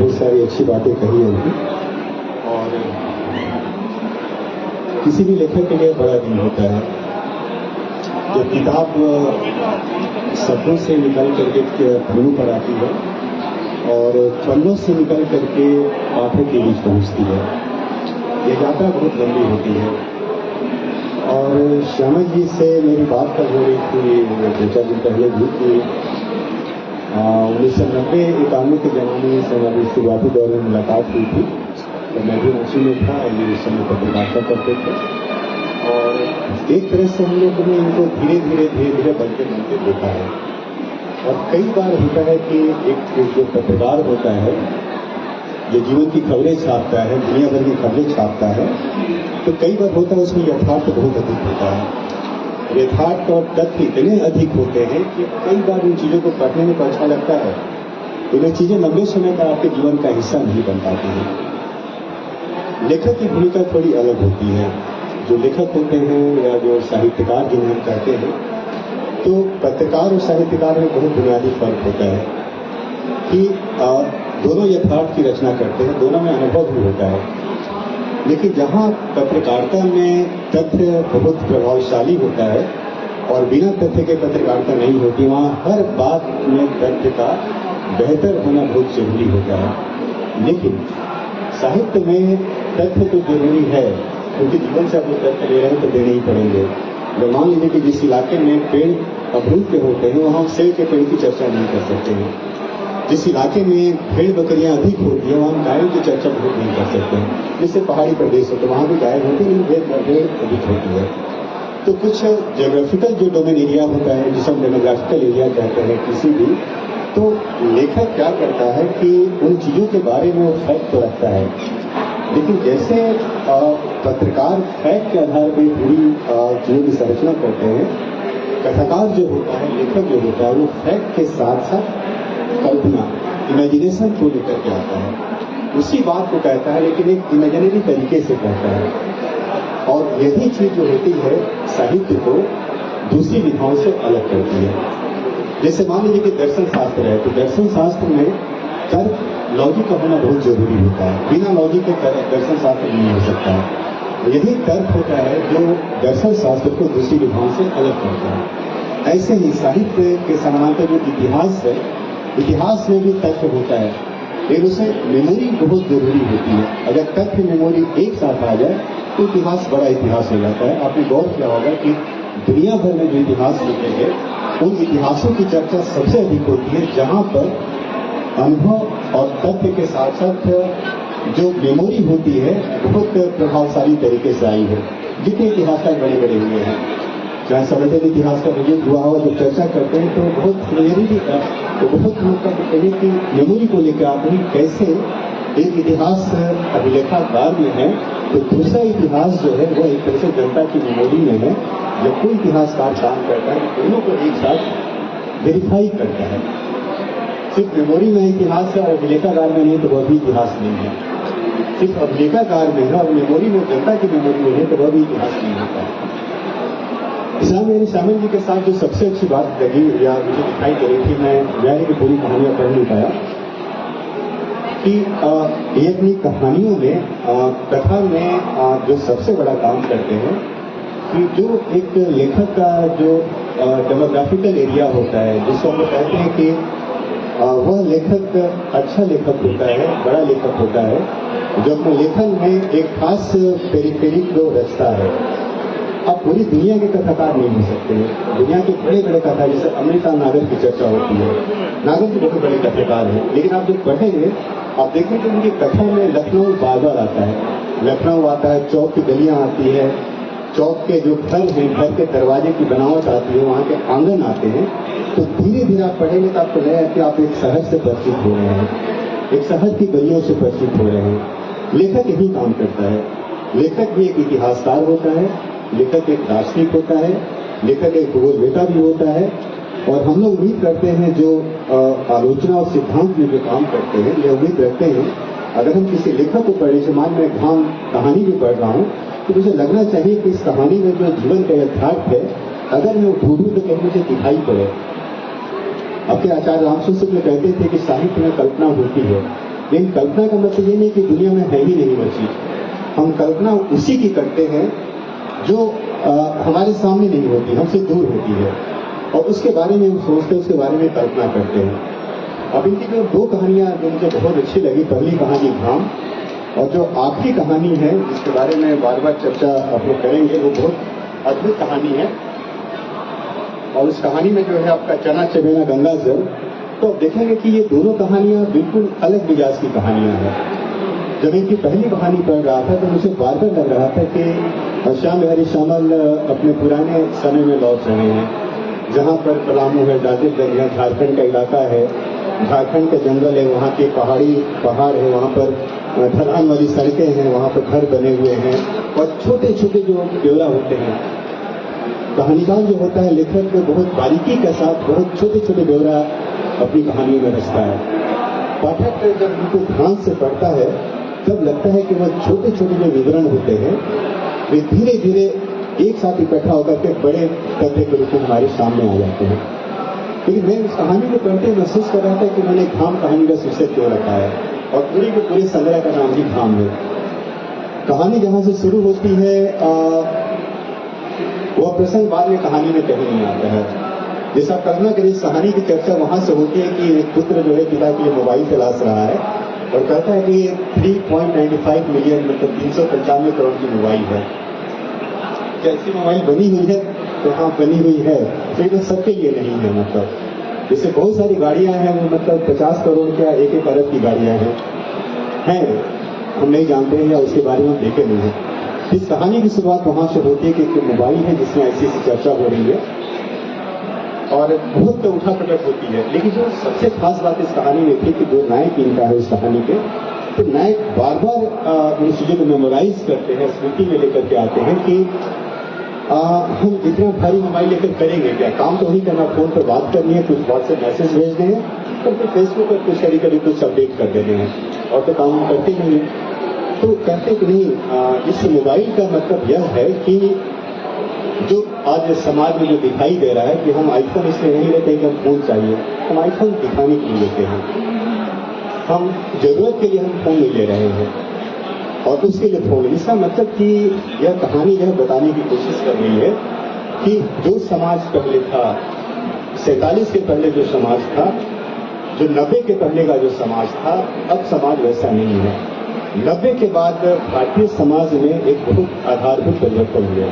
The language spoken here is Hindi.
बहुत सारी अच्छी बातें कही हैं उनकी। और किसी भी लेखक के लिए बड़ा दिन होता है जब किताब शब्दों से निकल करके पन्नों पर आती है और पन्नों से निकल करके पाठक के बीच पहुंचती है। ये यात्रा बहुत लंबी होती है। और श्यामा जी से मेरी बात कर हो रही थी 2-4 दिन पहले भी कि 1990-91 के जमाने में हमारी शुरुआती दौर में मुलाकात हुई थी। तो मैं भी रांची में था, ये उस समय पत्रकारिता करते थे और एक तरह से हम लोगों ने इनको धीरे धीरे बढ़ते देखा है। और कई बार होता है कि एक जो पत्रकार होता है जो जीवन की खबरें छापता है, दुनिया भर की खबरें छापता है, तो कई बार होता है उसमें यथार्थ बहुत अधिक होता है। यथार्थ और तथ्य इतने अधिक होते हैं कि कई बार उन चीजों को पढ़ने में तो अच्छा लगता है, तो ये चीजें लंबे समय तक आपके जीवन का हिस्सा नहीं बन पाती हैं। लेखक की भूमिका थोड़ी अलग होती है। जो लेखक होते हैं या जो साहित्यकार जिन्हें हम कहते हैं, तो पत्रकार और साहित्यकार में बहुत बुनियादी फर्क होता है कि दोनों यथार्थ की रचना करते हैं, दोनों में अनुभव भी होता है। लेकिन जहां पत्रकारिता में तथ्य बहुत प्रभावशाली होता है और बिना तथ्य के पत्रकारिता नहीं होती, वहां हर बात में तथ्य का बेहतर होना बहुत जरूरी होता है। लेकिन साहित्य में तथ्य तो जरूरी है, क्योंकि जीवन से आप तथ्य ले रहे हैं तो देने ही पड़ेंगे। तो मान लीजिए कि जिस इलाके में पेड़ अमरूद के होते हैं वहां हम सेब के पेड़ की चर्चा नहीं कर सकते हैं। जिस इलाके में भेड़ बकरियां अधिक होती है वहां हम गायों की चर्चा बहुत नहीं कर सकते हैं। जैसे पहाड़ी प्रदेश हो तो वहां भी गाय होती है, लेकिन भेड़ अधिक होती है। तो कुछ जोग्राफिकल जो डोमेन एरिया होता है, जिसे हम डेमोग्राफिकल एरिया कहते हैं किसी भी, तो लेखक क्या करता है कि उन चीजों के बारे में वो फैक्ट तो रखता है, लेकिन जैसे पत्रकार फैक्ट के आधार पर पूरी चीजों की संरचना करते हैं, कथाकार जो होता है, लेखक जो होता है, वो फैक्ट के साथ साथ कल्पना, इमेजिनेशन को लेकर के आता है। उसी बात को कहता है लेकिन एक इमेजिनरी तरीके से कहता है। और यही चीज जो होती है साहित्य को दूसरी विधाओं से अलग करती है। जैसे मान लीजिए कि दर्शन शास्त्र है, तो दर्शन शास्त्र में तर्क, लॉजिक का होना बहुत जरूरी होता है। बिना लॉजिक के दर्शन शास्त्र नहीं हो सकता है। यही तर्क होता है जो दर्शन शास्त्र को दूसरी विधाओं से अलग करता है। ऐसे ही साहित्य के समानांतर जो इतिहास है, इतिहास में भी तथ्य होता है, लेकिन उसे मेमोरी बहुत जरूरी होती है। अगर तथ्य मेमोरी एक साथ आ जाए तो इतिहास बड़ा इतिहास हो जाता है। आपने गौर किया होगा कि दुनिया भर में जो इतिहास लिखे गए उन इतिहासों की चर्चा सबसे अधिक होती है जहां पर अनुभव और तथ्य के साथ साथ जो मेमोरी होती है बहुत प्रभावशाली तरीके से आई है। जितने इतिहासकार बड़े बड़े हुए हैं, चाहे सभ्यता इतिहास का विजय हुआ हो, जब चर्चा करते हैं तो बहुत मेमोरी का तो बहुत मतलब कहें कि मेमोरी को लेकर आते हैं। कैसे एक इतिहास अभिलेखागार में है तो दूसरा इतिहास जो है वो एक तरह से जनता की मेमोरी में है। जब कोई इतिहासकार काम करता है तो दोनों को एक साथ वेरीफाई करता है। सिर्फ मेमोरी में इतिहास है और अभिलेखागार में नहीं तो वह भी इतिहास नहीं है। सिर्फ अभिलेखागार में है और मेमोरी में जनता की मेमोरी में है तो वह भी इतिहास नहीं होता है। श्यामल जी के साथ जो सबसे अच्छी बात लगी या मुझे दिखाई दे रही थी, मैं की पूरी कहानियां पढ़ नहीं पाया, कि ये अपनी कहानियों में कथा में जो सबसे बड़ा काम करते हैं कि जो एक लेखक का जो डेमोग्राफिकल एरिया होता है, जिसको हम कहते हैं कि वह लेखक अच्छा लेखक होता है, बड़ा लेखक होता है, जो अपने लेखन में एक खास पेरिफेरिक को रचता है। आप पूरी दुनिया के कथाकार नहीं हो सकते। दुनिया के बड़े बड़े कथा, जैसे अमृता नागर की चर्चा होती है, नागर के बहुत बड़े कथाकार हैं, लेकिन आप जब पढ़ेंगे आप देखेंगे कि उनकी कथा में लखनऊ बार बार आता है। लखनऊ आता है, चौक की गलियां आती है, चौक के जो घर हैं, घर के दरवाजे की बनावट आती है, वहां के आंगन आते हैं। तो धीरे धीरे आप पढ़ेंगे तो आपको लगेगा कि आप एक शहर से परिचित हो रहे हैं, एक शहर की गलियों से परिचित हो रहे हैं। लेखक यही काम करता है। लेखक भी एक इतिहासकार होता है, लेखक एक दार्शनिक होता है, लेखक एक भूगोलवेता भी होता है। और हम लोग उम्मीद करते हैं जो आलोचना और सिद्धांत में जो काम करते हैं, ये उम्मीद रखते हैं अगर हम किसी लेखक को पढ़े, जैसे मैं घाम कहानी भी पढ़ रहा हूँ, तो मुझे लगना चाहिए कि इस कहानी में जो जीवन का यथार्थ है, अगर मैं ढूंढूं तो कहीं मुझे दिखाई पड़े। अपने आचार्य रामसूत्र शुक्ल कहते थे कि साहित्य में कल्पना होती है, लेकिन कल्पना का मतलब ये नहीं कि दुनिया में है ही नहीं वो चीज। हम कल्पना उसी की करते हैं जो हमारे सामने नहीं होती, हमसे दूर होती है, और उसके बारे में हम सोचते हैं, उसके बारे में कल्पना करते हैं। अब इनकी जो दो कहानियां जो मुझे बहुत अच्छी लगी, पहली कहानी धाम, और जो आखिरी कहानी है जिसके बारे में बार बार चर्चा आप लोग करेंगे, वो बहुत अद्भुत कहानी है। और उस कहानी में जो है आपका चना चबेना गंगा जल, तो देखेंगे कि ये दोनों कहानियां बिल्कुल अलग मिजाज की कहानियां हैं। जब इनकी पहली कहानी पढ़ रहा था तो मुझे बार बार लग रहा था कि श्याम बिहारी श्यामल अपने पुराने समय में लौट रहे हैं, जहां पर पलामू है, दार्जिलिंग है, झारखंड का इलाका है, झारखंड का जंगल है, वहाँ के पहाड़ है, वहाँ पर ढलान वाली सड़कें हैं, वहाँ पर घर बने हुए हैं, और छोटे छोटे जो ब्यौरा होते हैं। कहानीकार जो होता है, लेखक बहुत बारीकी के साथ बहुत छोटे छोटे ब्यौरा अपनी कहानियों में रचता है। पाठक जब उनको ध्यान से पढ़ता है तब लगता है कि वह छोटे छोटे जो विवरण होते हैं वे धीरे धीरे एक साथ इकट्ठा होकर के बड़े कथ्य के रूप में हमारे सामने आ जाते हैं। लेकिन मैं उस कहानी को पढ़ते महसूस कर रहा था कि मैंने धाम कहानी का शीर्षक क्यों रखा है, और पूरी के पूरे संग्रह का नाम ही धाम है। कहानी जहां से शुरू होती है वह प्रसंग बाद में कहानी में कहीं नहीं आता है। जैसा कल्पना करिए, इस कहानी की चर्चा वहां से होती है कि एक पुत्र जो है पिता के लिए मोबाइल तलाश रहा है और कहता है कि ये 3.95 मिलियन मतलब 395 करोड़ की मोबाइल है। क्या ऐसी मोबाइल बनी हुई है? तो हाँ, बनी हुई है, लेकिन सबके लिए नहीं है। मतलब जैसे बहुत सारी गाड़ियां हैं, वो मतलब 50 करोड़ क्या 1-1 अरब की गाड़ियां हैं, हम नहीं जानते हैं या उसके बारे में हम देखे नहीं है। इस कहानी की शुरुआत वहां से होती है कि एक मोबाइल है जिसमें ऐसी चर्चा हो रही है और बहुत उठा पटक होती है। लेकिन जो सबसे खास बात इस कहानी में थी कि जो नायक इनका है इस कहानी के, तो नायक बार बार उन चीजों को मेमोराइज करते हैं, स्मृति में लेकर के आते हैं कि हम इतना भारी मोबाइल लेकर करेंगे क्या? काम तो वही करना, फोन पर बात करनी है, कुछ व्हाट्सएप मैसेज भेजने हैं, और फिर फेसबुक पर कुछ कभी कुछ अपडेट कर देने हैं, और तो काम हम करते नहीं है। तो कहते कि नहीं, इस मोबाइल का मतलब यह है कि जो आज समाज में जो दिखाई दे रहा है कि हम आईफोन इसलिए नहीं लेते कि हम फोन चाहिए, हम आईफोन दिखाने के लिए लेते हैं, हम जरूरत के लिए हम फोन नहीं ले रहे हैं, और उसके लिए फोन। इसका मतलब कि यह कहानी यह बताने की कोशिश कर रही है कि जो समाज पहले था, 47 के पहले जो समाज था, जो 90 के पहले का जो समाज था, अब समाज वैसा नहीं है। 90 के बाद भारतीय समाज में एक बहुत आधारभूत परिवर्तन हुआ।